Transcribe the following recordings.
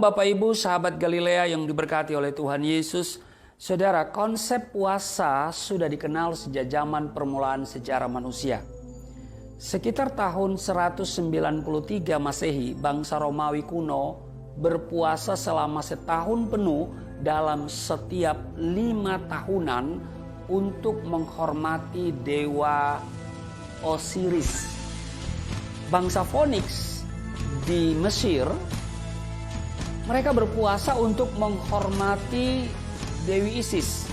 Bapak Ibu, sahabat Galilea yang diberkati oleh Tuhan Yesus. Saudara, konsep puasa sudah dikenal sejak zaman permulaan sejarah manusia. Sekitar tahun 193 Masehi, bangsa Romawi kuno berpuasa selama setahun penuh dalam setiap 5 tahunan untuk menghormati dewa Osiris. Bangsa Phoenix di Mesir, mereka berpuasa untuk menghormati Dewi Isis.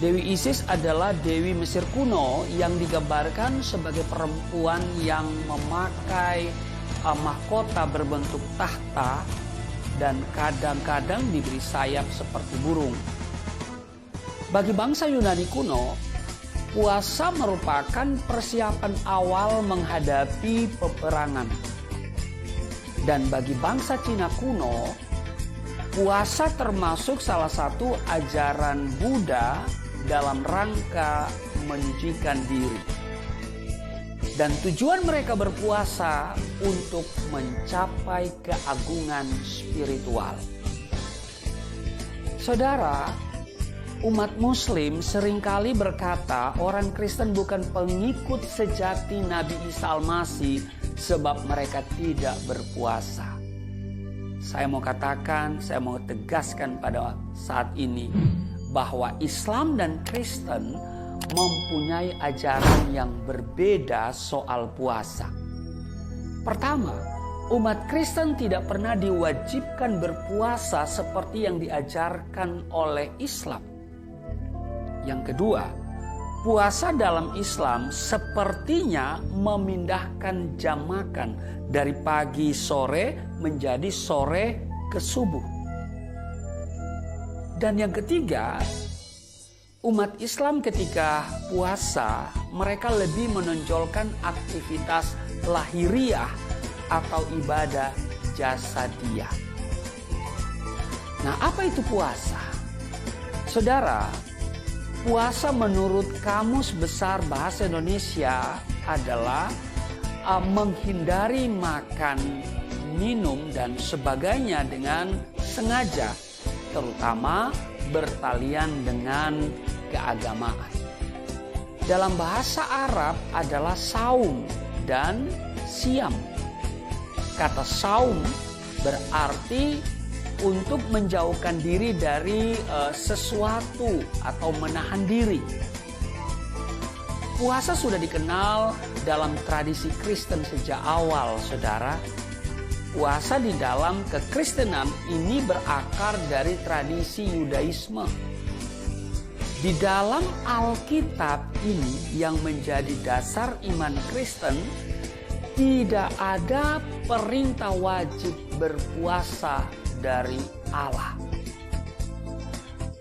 Dewi Isis adalah Dewi Mesir kuno yang digambarkan sebagai perempuan yang memakai mahkota berbentuk tahta dan kadang-kadang diberi sayap seperti burung. Bagi bangsa Yunani kuno, puasa merupakan persiapan awal menghadapi peperangan. Dan bagi bangsa Cina kuno, puasa termasuk salah satu ajaran Buddha dalam rangka menyucikan diri. Dan tujuan mereka berpuasa untuk mencapai keagungan spiritual. Saudara, umat Muslim seringkali berkata orang Kristen bukan pengikut sejati Nabi Isa Al-Masih sebab mereka tidak berpuasa. Saya mau tegaskan pada saat ini bahwa Islam dan Kristen mempunyai ajaran yang berbeda soal puasa. Pertama, umat Kristen tidak pernah diwajibkan berpuasa seperti yang diajarkan oleh Islam. Yang kedua, puasa dalam Islam sepertinya memindahkan jam makan dari pagi sore menjadi sore ke subuh. Dan yang ketiga, umat Islam ketika puasa mereka lebih menonjolkan aktivitas lahiriah atau ibadah jasadiah. Nah, apa itu puasa? Saudara, puasa menurut Kamus Besar Bahasa Indonesia adalah menghindari makan, minum, dan sebagainya dengan sengaja, terutama bertalian dengan keagamaan. Dalam bahasa Arab adalah saum dan siam. Kata saum berarti untuk menjauhkan diri dari sesuatu atau menahan diri. Puasa sudah dikenal dalam tradisi Kristen sejak awal, saudara. Puasa di dalam kekristenan ini berakar dari tradisi Yudaisme. Di dalam Alkitab ini yang menjadi dasar iman Kristen, tidak ada perintah wajib berpuasa dari Allah.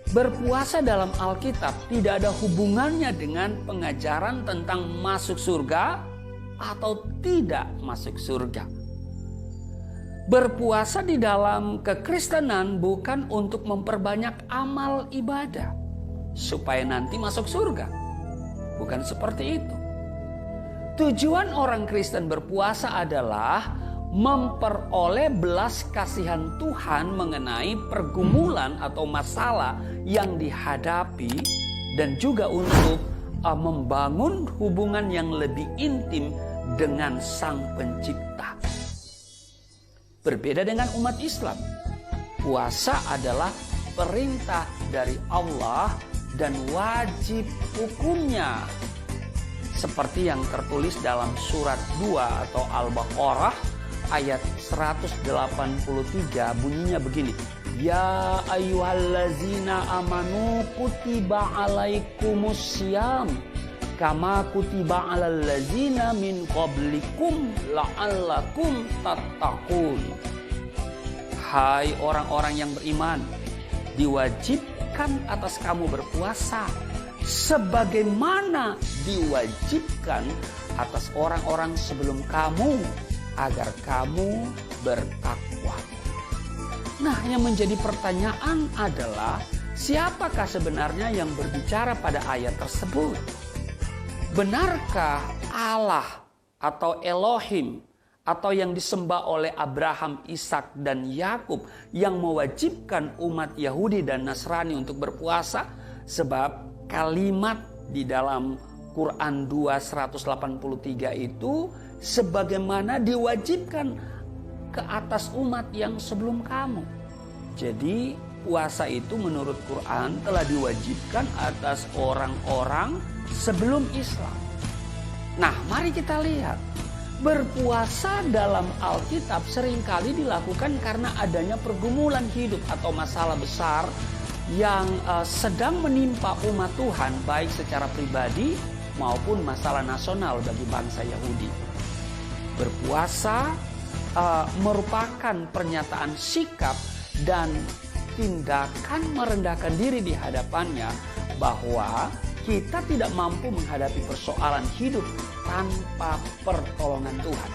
Berpuasa dalam Alkitab tidak ada hubungannya dengan pengajaran tentang masuk surga atau tidak masuk surga. Berpuasa di dalam kekristenan bukan untuk memperbanyak amal ibadah supaya nanti masuk surga. Bukan seperti itu. Tujuan orang Kristen berpuasa adalah memperoleh belas kasihan Tuhan mengenai pergumulan atau masalah yang dihadapi dan juga untuk membangun hubungan yang lebih intim dengan Sang Pencipta. Berbeda dengan umat Islam, puasa adalah perintah dari Allah dan wajib hukumnya. Seperti yang tertulis dalam surat 2 atau Al-Baqarah ayat 183 bunyinya begini. Ya ayyuhallazina amanu kutiba alaikumus syiyam kama kutiba alal ladzina min qablikum la'allakum tattaqun. Hai orang-orang yang beriman, diwajibkan atas kamu berpuasa sebagaimana diwajibkan atas orang-orang sebelum kamu agar kamu bertakwa. Nah, yang menjadi pertanyaan adalah siapakah sebenarnya yang berbicara pada ayat tersebut? Benarkah Allah atau Elohim atau yang disembah oleh Abraham, Ishak, dan Yakub yang mewajibkan umat Yahudi dan Nasrani untuk berpuasa, sebab kalimat di dalam Quran 2:183 itu sebagaimana diwajibkan ke atas umat yang sebelum kamu. Jadi puasa itu menurut Quran telah diwajibkan atas orang-orang sebelum Islam. Nah, mari kita lihat. Berpuasa dalam Alkitab seringkali dilakukan karena adanya pergumulan hidup atau masalah besar yang sedang menimpa umat Tuhan, baik secara pribadi maupun masalah nasional bagi bangsa Yahudi. Berpuasa merupakan pernyataan sikap dan tindakan merendahkan diri di hadapannya bahwa kita tidak mampu menghadapi persoalan hidup tanpa pertolongan Tuhan.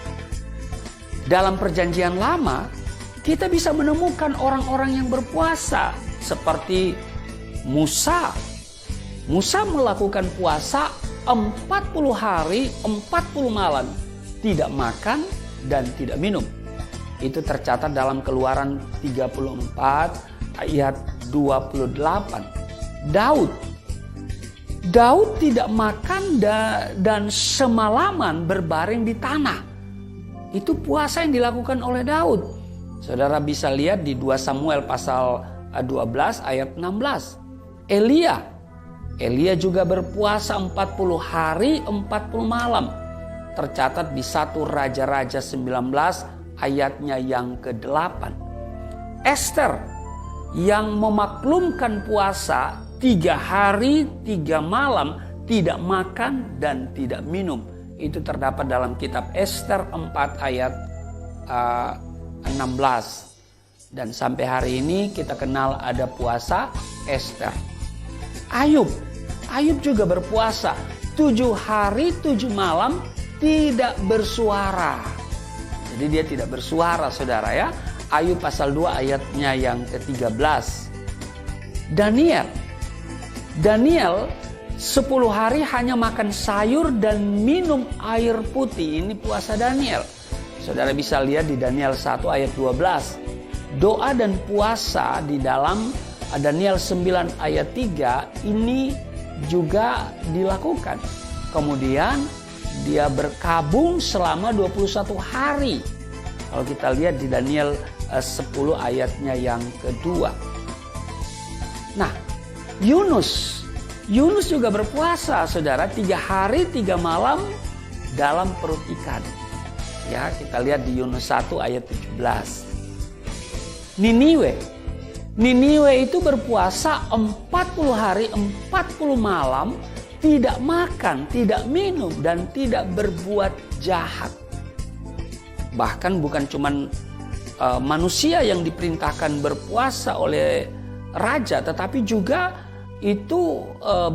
Dalam Perjanjian Lama, kita bisa menemukan orang-orang yang berpuasa seperti Musa. Musa melakukan puasa 40 hari, 40 malam, tidak makan dan tidak minum. Itu tercatat dalam Keluaran 34 ayat 28. Daud tidak makan dan semalaman berbaring di tanah. Itu puasa yang dilakukan oleh Daud. Saudara bisa lihat di 2 Samuel pasal 12 ayat 16. Elia juga berpuasa 40 hari 40 malam. Tercatat di 1 Raja-Raja 19 ayatnya yang ke-8. Esther yang memaklumkan puasa 3 hari 3 malam tidak makan dan tidak minum. Itu terdapat dalam kitab Esther 4 ayat 16. Dan sampai hari ini kita kenal ada puasa Esther. Ayub juga berpuasa 7 hari 7 malam tidak bersuara. Jadi dia tidak bersuara, saudara ya. Ayub pasal 2 ayatnya yang ke-13. Daniel 10 hari hanya makan sayur dan minum air putih. Ini puasa Daniel. Saudara bisa lihat di Daniel 1 ayat 12. Doa dan puasa di dalam Daniel 9 ayat 3 ini juga dilakukan. Kemudian dia berkabung selama 21 hari. Kalau kita lihat di Daniel 10 ayatnya yang kedua. Nah, Yunus juga berpuasa, saudara, 3 hari 3 malam dalam perut ikan. Ya, kita lihat di Yunus 1 ayat 17. Niniwe itu berpuasa 40 hari 40 malam, tidak makan, tidak minum, dan tidak berbuat jahat. Bahkan bukan cuman manusia yang diperintahkan berpuasa oleh raja, tetapi juga itu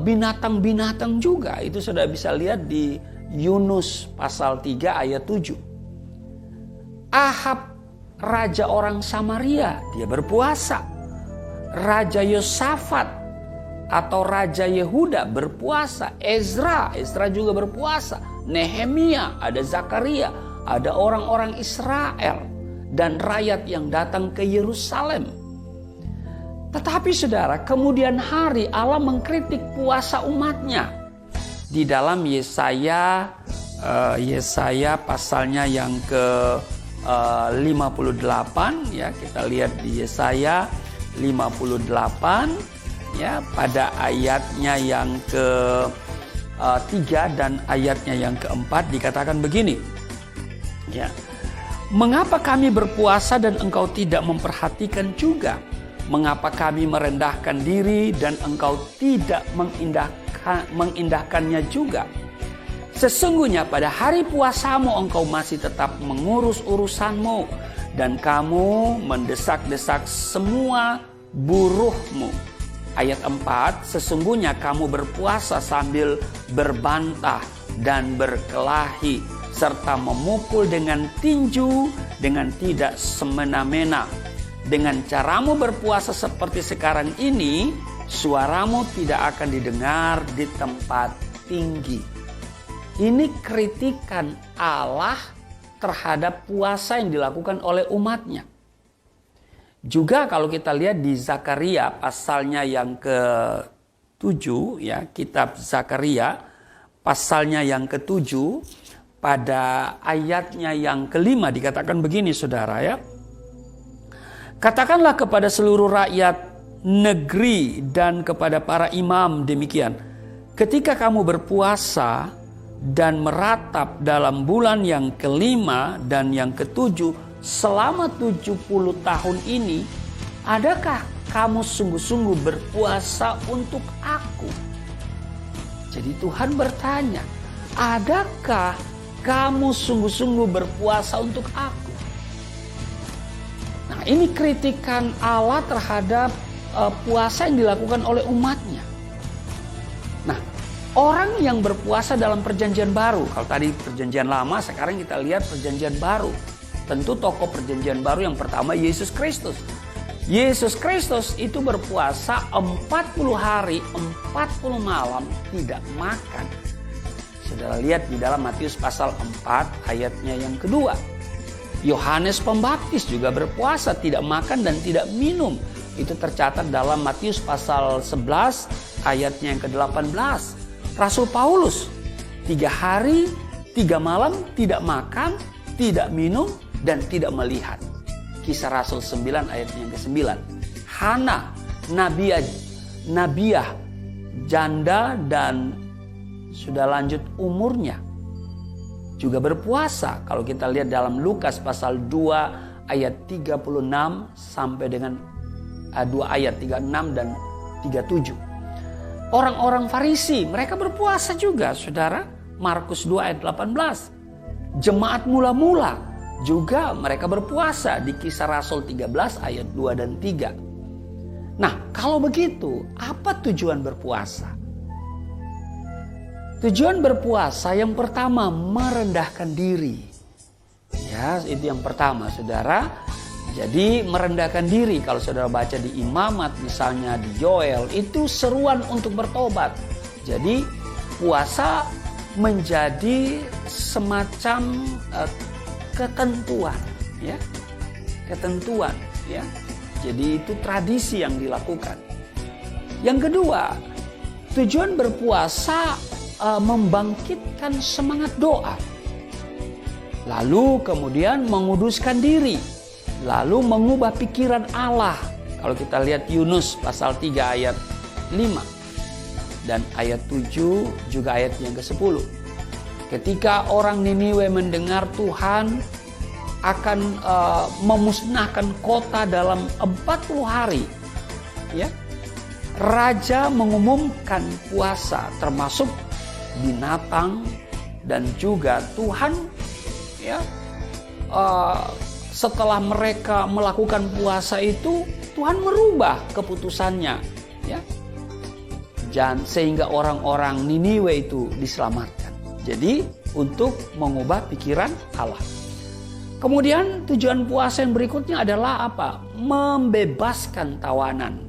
binatang-binatang juga. Itu sudah bisa lihat di Yunus pasal 3 ayat 7. Ahab, raja orang Samaria, dia berpuasa. Raja Yosafat atau Raja Yehuda berpuasa. Ezra juga berpuasa. Nehemia, ada Zakaria, ada orang-orang Israel dan rakyat yang datang ke Yerusalem. Tetapi saudara, kemudian hari Allah mengkritik puasa umatnya. Di dalam Yesaya pasalnya yang ke-58, ya, kita lihat di Yesaya 58 ya, pada ayatnya yang ke-3 dan ayatnya yang ke-4 dikatakan begini. Ya. Mengapa kami berpuasa dan engkau tidak memperhatikan juga? Mengapa kami merendahkan diri dan engkau tidak mengindahkannya juga? Sesungguhnya pada hari puasamu engkau masih tetap mengurus urusanmu dan kamu mendesak-desak semua buruhmu. Ayat 4, sesungguhnya kamu berpuasa sambil berbantah dan berkelahi serta memukul dengan tinju dengan tidak semena-mena. Dengan caramu berpuasa seperti sekarang ini, suaramu tidak akan didengar di tempat tinggi. Ini kritikan Allah terhadap puasa yang dilakukan oleh umatnya. Juga kalau kita lihat di Zakaria pasalnya yang ke-7, ya, kitab Zakaria pasalnya yang ke-7 pada ayatnya yang ke-5 dikatakan begini, saudara, ya. Katakanlah kepada seluruh rakyat negeri dan kepada para imam demikian. Ketika kamu berpuasa dan meratap dalam bulan yang ke-5 dan yang ke-7 selama 70 tahun ini, adakah kamu sungguh-sungguh berpuasa untuk aku? Jadi Tuhan bertanya, adakah kamu sungguh-sungguh berpuasa untuk aku? Nah, ini kritikan Allah terhadap puasa yang dilakukan oleh umatnya. Nah, orang yang berpuasa dalam perjanjian baru, kalau tadi perjanjian lama, sekarang kita lihat perjanjian baru. Tentu tokoh perjanjian baru yang pertama Yesus Kristus. Yesus Kristus itu berpuasa 40 hari, 40 malam tidak makan. Saudara lihat di dalam Matius pasal 4 ayatnya yang kedua. Yohanes Pembaptis juga berpuasa tidak makan dan tidak minum. Itu tercatat dalam Matius pasal 11 ayatnya yang ke-18. Rasul Paulus 3 hari 3 malam tidak makan, tidak minum, dan tidak melihat. Kisah Rasul 9 ayat yang ke-9. Hana, Nabiah, janda dan sudah lanjut umurnya, juga berpuasa. Kalau kita lihat dalam Lukas pasal 2 ayat 36 sampai dengan 2 ayat 36 dan 37. Orang-orang Farisi, mereka berpuasa juga, saudara. Markus 2 ayat 18. Jemaat mula-mula juga mereka berpuasa di Kisah Rasul 13 ayat 2 dan 3. Nah, kalau begitu, apa tujuan berpuasa? Tujuan berpuasa yang pertama, merendahkan diri. Ya, itu yang pertama, saudara. Jadi merendahkan diri, kalau saudara baca di Imamat, misalnya di Yoel, itu seruan untuk bertobat. Jadi puasa menjadi semacam ketentuan, ya, ketentuan, ya. Jadi itu tradisi yang dilakukan. Yang kedua, tujuan berpuasa membangkitkan semangat doa. Lalu kemudian menguduskan diri, lalu mengubah pikiran Allah. Kalau kita lihat Yunus pasal 3 ayat 5 dan ayat 7 juga ayat yang ke-10. Ketika orang Niniwe mendengar Tuhan akan memusnahkan kota dalam 40 hari, ya, raja mengumumkan puasa termasuk binatang dan juga Tuhan, ya, setelah mereka melakukan puasa itu Tuhan merubah keputusannya, ya, sehingga orang-orang Niniwe itu diselamatkan. Jadi untuk mengubah pikiran Allah. Kemudian tujuan puasa yang berikutnya adalah apa? Membebaskan tawanan.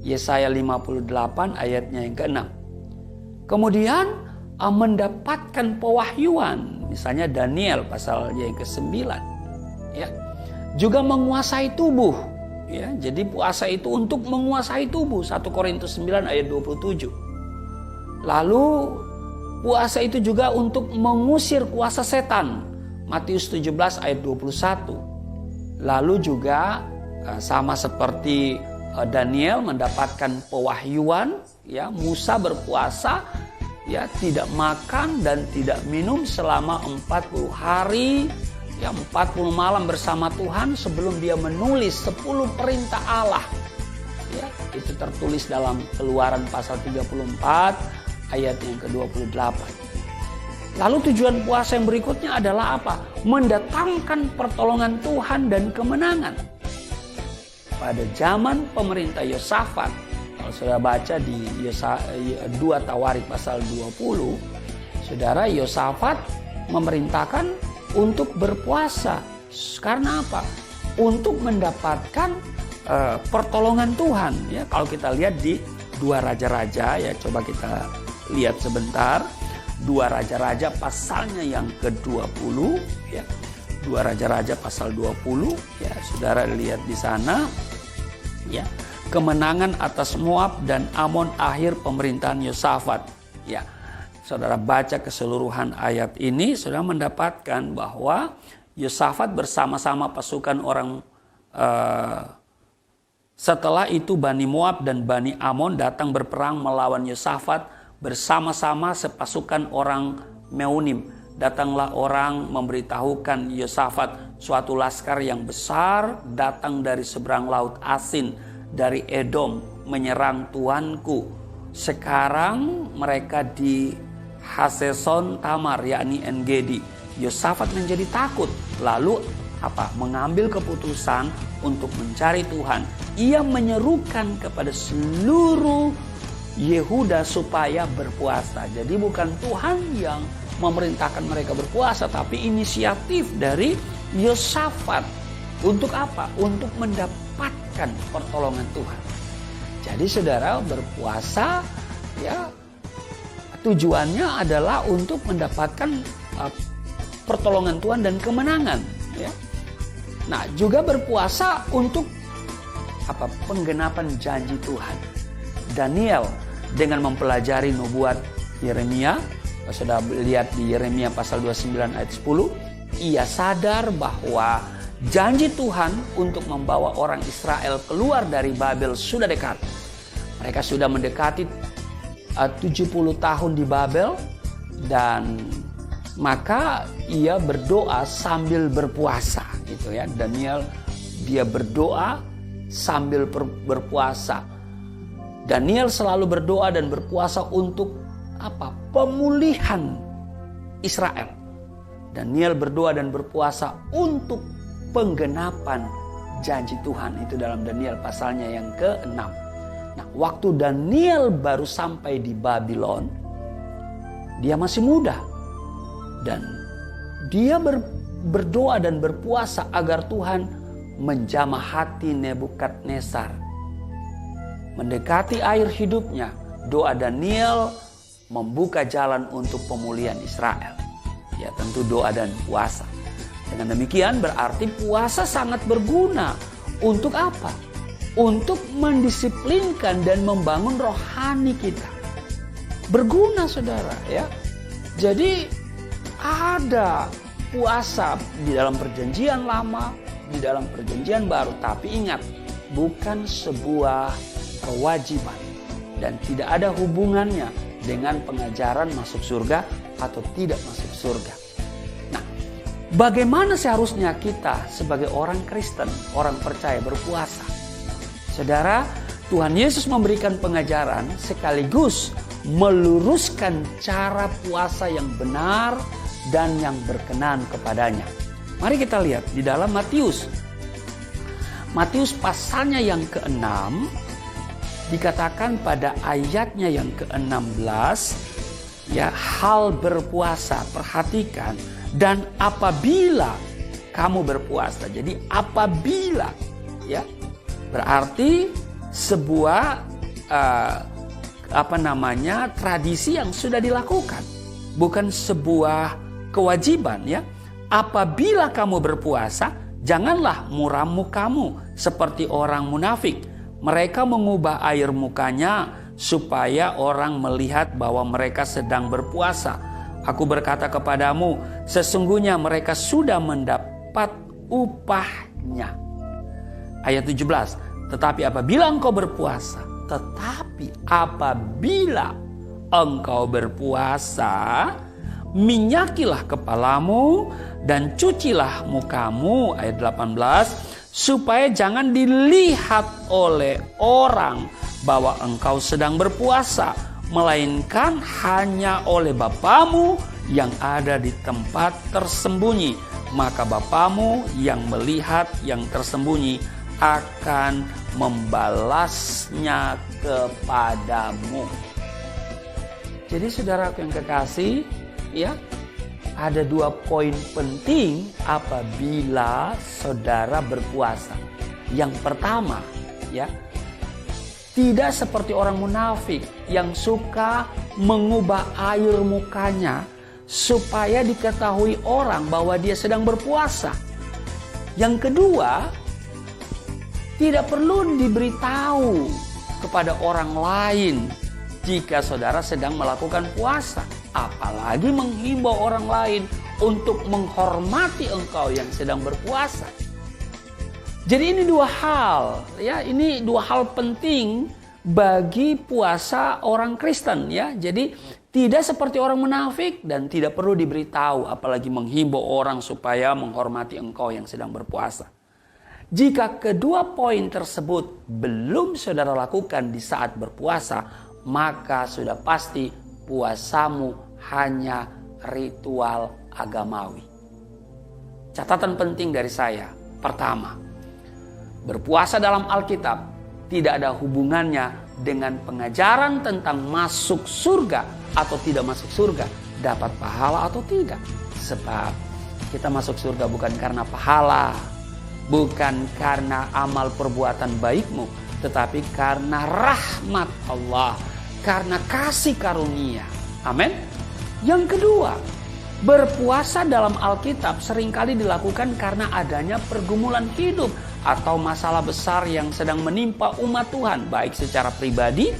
Yesaya 58 ayatnya yang ke-6. Kemudian mendapatkan pewahyuan. Misalnya Daniel pasal yang ke-9. Ya. Juga menguasai tubuh. Ya, jadi puasa itu untuk menguasai tubuh. 1 Korintus 9 ayat 27. Lalu puasa itu juga untuk mengusir kuasa setan. Matius 17 ayat 21. Lalu juga sama seperti Daniel mendapatkan pewahyuan, ya, Musa berpuasa, ya, tidak makan dan tidak minum selama 40 hari, ya, 40 malam bersama Tuhan sebelum dia menulis 10 perintah Allah. Ya, itu tertulis dalam Keluaran pasal 34 ayat yang ke-28. Lalu tujuan puasa yang berikutnya adalah apa? Mendatangkan pertolongan Tuhan dan kemenangan. Pada zaman pemerintah Yosafat, kalau saudara baca di 2 Tawarik pasal 20, saudara, Yosafat memerintahkan untuk berpuasa. Karena apa? Untuk mendapatkan pertolongan Tuhan. Ya, kalau kita lihat di 2 Raja-Raja, ya, coba kita lihat sebentar. 2 Raja-Raja pasalnya yang ke-20, ya. 2 Raja-Raja pasal 20, ya saudara lihat di sana, ya kemenangan atas Moab dan Amon akhir pemerintahan Yosafat. Ya, saudara baca keseluruhan ayat ini, saudara mendapatkan bahwa Yosafat bersama-sama pasukan orang. Setelah itu Bani Moab dan Bani Amon datang berperang melawan Yosafat bersama-sama sepasukan orang Meunim. Datanglah orang memberitahukan Yosafat, suatu laskar yang besar datang dari seberang laut Asin, dari Edom, menyerang tuanku. Sekarang mereka di Haseson Tamar, yakni En-Gedi. Yosafat menjadi takut, lalu mengambil keputusan untuk mencari Tuhan. Ia menyerukan kepada seluruh Yehuda supaya berpuasa. Jadi bukan Tuhan yang memerintahkan mereka berpuasa, tapi inisiatif dari Yosafat. Untuk apa? Untuk mendapatkan pertolongan Tuhan. Jadi saudara berpuasa, ya tujuannya adalah untuk mendapatkan pertolongan Tuhan dan kemenangan. Ya. Nah, juga berpuasa untuk penggenapan janji Tuhan. Daniel dengan mempelajari nubuat Yeremia, sudah lihat di Yeremia pasal 29 ayat 10, ia sadar bahwa janji Tuhan untuk membawa orang Israel keluar dari Babel sudah dekat. Mereka sudah mendekati 70 tahun di Babel, dan maka ia berdoa sambil berpuasa, gitu ya. Daniel dia berdoa sambil berpuasa. Daniel selalu berdoa dan berpuasa untuk pemulihan Israel. Daniel berdoa dan berpuasa untuk penggenapan janji Tuhan. Itu dalam Daniel pasalnya yang ke-6. Nah, waktu Daniel baru sampai di Babylon, dia masih muda. Dan dia berdoa dan berpuasa agar Tuhan menjamah hati Nebukadnezar. Mendekati akhir hidupnya, doa Daniel membuka jalan untuk pemulihan Israel. Ya, tentu doa dan puasa. Dengan demikian berarti puasa sangat berguna. Untuk apa? Untuk mendisiplinkan dan membangun rohani kita. Berguna saudara, ya. Jadi ada puasa di dalam perjanjian lama, di dalam perjanjian baru. Tapi ingat, bukan sebuah kewajiban. Dan tidak ada hubungannya dengan pengajaran masuk surga atau tidak masuk surga. Nah, bagaimana seharusnya kita sebagai orang Kristen, orang percaya berpuasa? Saudara, Tuhan Yesus memberikan pengajaran sekaligus meluruskan cara puasa yang benar dan yang berkenan kepadanya. Mari kita lihat di dalam Matius. Matius pasalnya yang ke-6 dikatakan pada ayatnya yang ke-16, ya, hal berpuasa, perhatikan, dan apabila kamu berpuasa. Jadi apabila, ya, berarti sebuah tradisi yang sudah dilakukan, bukan sebuah kewajiban, ya. Apabila kamu berpuasa, janganlah muram mukamu seperti orang munafik. Mereka mengubah air mukanya supaya orang melihat bahwa mereka sedang berpuasa. Aku berkata kepadamu, sesungguhnya mereka sudah mendapat upahnya. Ayat 17, tetapi apabila engkau berpuasa, minyakilah kepalamu dan cucilah mukamu. Ayat 18, supaya jangan dilihat oleh orang bahwa engkau sedang berpuasa, melainkan hanya oleh Bapamu yang ada di tempat tersembunyi. Maka Bapamu yang melihat yang tersembunyi akan membalasnya kepadamu. Jadi saudara yang kekasih, ya, ada 2 poin penting apabila saudara berpuasa. Yang pertama, ya, tidak seperti orang munafik yang suka mengubah air mukanya supaya diketahui orang bahwa dia sedang berpuasa. Yang kedua, tidak perlu diberitahu kepada orang lain jika saudara sedang melakukan puasa, apalagi menghimbau orang lain untuk menghormati engkau yang sedang berpuasa. Jadi ini dua hal, ya, ini dua hal penting bagi puasa orang Kristen, ya. Jadi tidak seperti orang munafik dan tidak perlu diberitahu, apalagi menghimbau orang supaya menghormati engkau yang sedang berpuasa. Jika kedua poin tersebut belum saudara lakukan di saat berpuasa, maka sudah pasti puasamu hanya ritual agamawi. Catatan penting dari saya, pertama, berpuasa dalam Alkitab tidak ada hubungannya dengan pengajaran tentang masuk surga atau tidak masuk surga, dapat pahala atau tidak. Sebab kita masuk surga bukan karena pahala, bukan karena amal perbuatan baikmu, tetapi karena rahmat Allah, karena kasih karunia. Amin. Yang kedua, berpuasa dalam Alkitab seringkali dilakukan karena adanya pergumulan hidup atau masalah besar yang sedang menimpa umat Tuhan, baik secara pribadi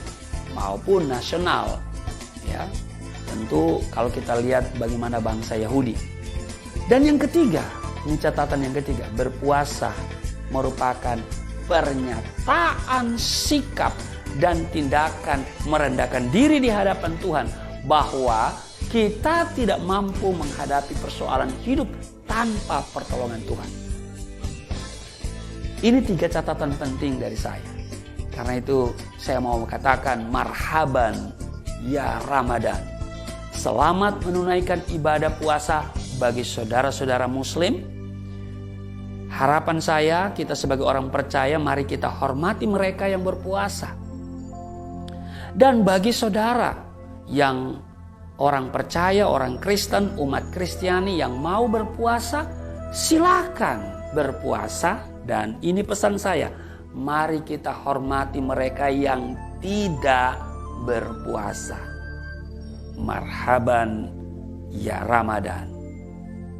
maupun nasional. Ya, tentu kalau kita lihat bagaimana bangsa Yahudi. Dan yang ketiga, ini catatan yang ketiga, berpuasa merupakan pernyataan sikap dan tindakan merendahkan diri di hadapan Tuhan, bahwa kita tidak mampu menghadapi persoalan hidup tanpa pertolongan Tuhan. Ini 3 catatan penting dari saya. Karena itu saya mau katakan marhaban ya Ramadan. Selamat menunaikan ibadah puasa bagi saudara-saudara muslim. Harapan saya, kita sebagai orang percaya, mari kita hormati mereka yang berpuasa. Dan bagi saudara yang orang percaya, orang Kristen, umat Kristiani yang mau berpuasa, silakan berpuasa. Dan ini pesan saya, mari kita hormati mereka yang tidak berpuasa. Marhaban ya Ramadan.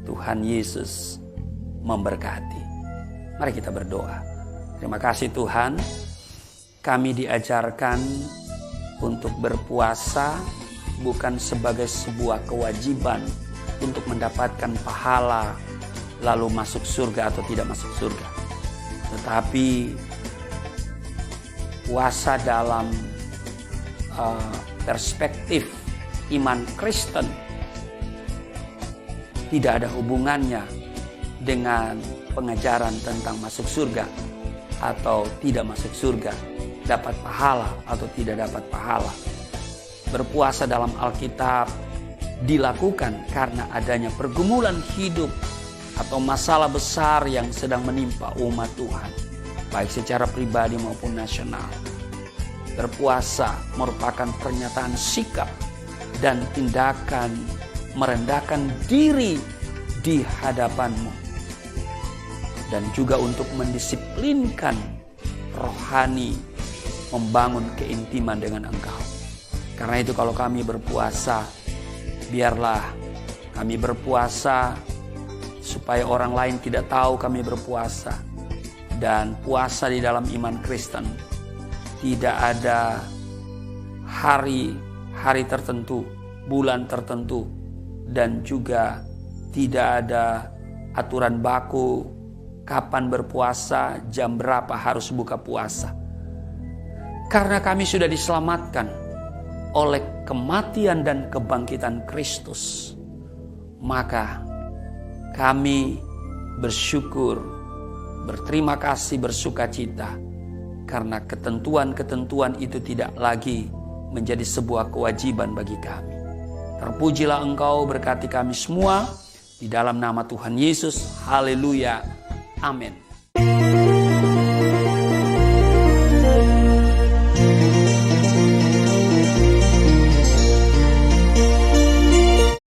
Tuhan Yesus memberkati. Mari kita berdoa. Terima kasih Tuhan, kami diajarkan untuk berpuasa bukan sebagai sebuah kewajiban untuk mendapatkan pahala lalu masuk surga atau tidak masuk surga. Tetapi puasa dalam perspektif iman Kristen tidak ada hubungannya dengan pengajaran tentang masuk surga atau tidak masuk surga, dapat pahala atau tidak dapat pahala. Berpuasa dalam Alkitab dilakukan karena adanya pergumulan hidup atau masalah besar yang sedang menimpa umat Tuhan, baik secara pribadi maupun nasional. Berpuasa merupakan pernyataan sikap dan tindakan merendahkan diri di hadapan-Mu, dan juga untuk mendisiplinkan rohani, membangun keintiman dengan Engkau. Karena itu kalau kami berpuasa, biarlah kami berpuasa supaya orang lain tidak tahu kami berpuasa. Dan puasa di dalam iman Kristen tidak ada hari tertentu, bulan tertentu, dan juga tidak ada aturan baku kapan berpuasa, jam berapa harus buka puasa. Karena kami sudah diselamatkan oleh kematian dan kebangkitan Kristus, maka kami bersyukur, berterima kasih, bersuka cita, karena ketentuan-ketentuan itu tidak lagi menjadi sebuah kewajiban bagi kami. Terpujilah Engkau, berkati kami semua, di dalam nama Tuhan Yesus. Haleluya. Amin.